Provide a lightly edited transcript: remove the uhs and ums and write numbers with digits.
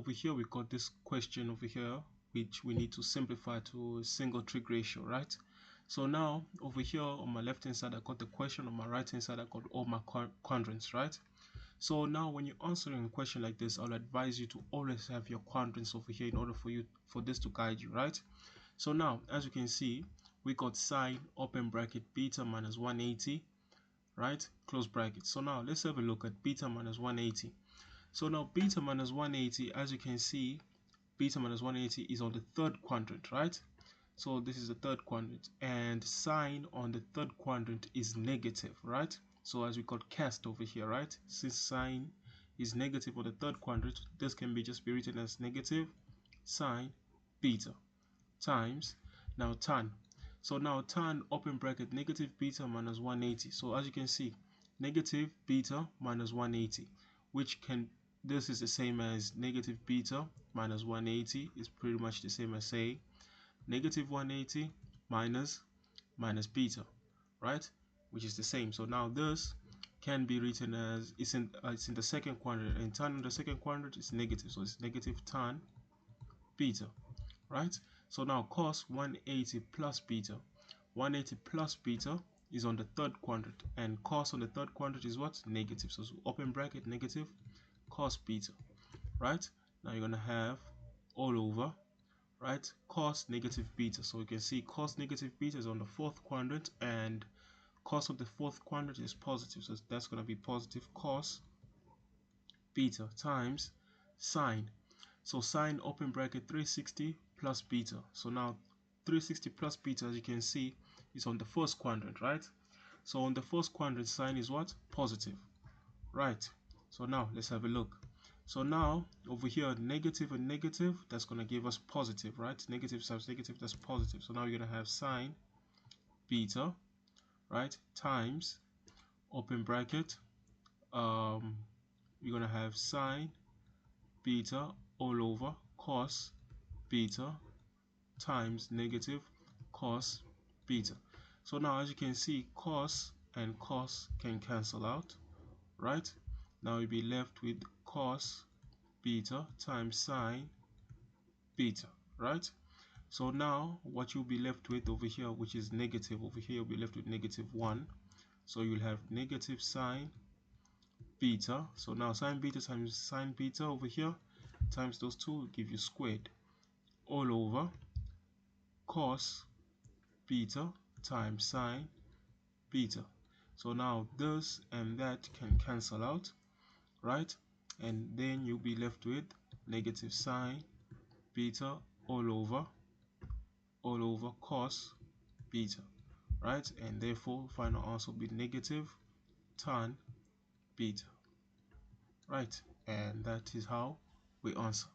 over here we got this question over here, which we need to simplify to a single trig ratio, right? So now over here on my left hand side I got the question, on my right hand side I got all my quadrants, right? So now when you're answering a question like this, I'll advise you to always have your quadrants over here in order for this to guide you, right? So now as you can see, we got sine open bracket beta minus 180, right, close bracket. So now let's have a look at beta minus 180. So now beta minus 180, as you can see, beta minus 180 is on the third quadrant, right? So this is the third quadrant, and sine on the third quadrant is negative, right? So as we got cast over here, right? Since sine is negative on the third quadrant, this can be just be written as negative sine beta times now tan. So now tan open bracket negative beta minus 180. So as you can see, negative beta minus 180, which can, this is the same as negative beta minus 180 is pretty much the same as say negative 180 minus beta, right, which is the same. So now this can be written as it's in the second quadrant, and tan in the second quadrant is negative, so it's negative tan beta, right? So now cos 180 plus beta, 180 plus beta is on the third quadrant, and cos on the third quadrant is what? Negative. So open bracket negative cos beta, right? Now you're gonna have all over, right, cos negative beta. So you can see cos negative beta is on the fourth quadrant, and cos of the fourth quadrant is positive, so that's going to be positive cos beta times sine. So sine open bracket 360 plus beta. So now 360 plus beta, as you can see, is on the first quadrant, right? So on the first quadrant, sine is what? Positive, right? So now let's have a look. So now over here, negative and negative, that's going to give us positive, right? Negative times negative, that's positive. So now you're going to have sine beta, right, times open bracket, you're going to have sine beta all over cos beta times negative cos beta. So now as you can see, cos and cos can cancel out, right? Now you'll be left with cos beta times sine beta, right? So now what you'll be left with over here, which is negative, over here you'll be left with negative 1. So you'll have negative sine beta. So now sine beta times sine beta over here times those two will give you squared all over cos beta times sine beta. So now this and that can cancel out, right? And then you'll be left with negative sine beta all over cos beta, right? And therefore final answer will be negative tan beta, right? And that is how we answer.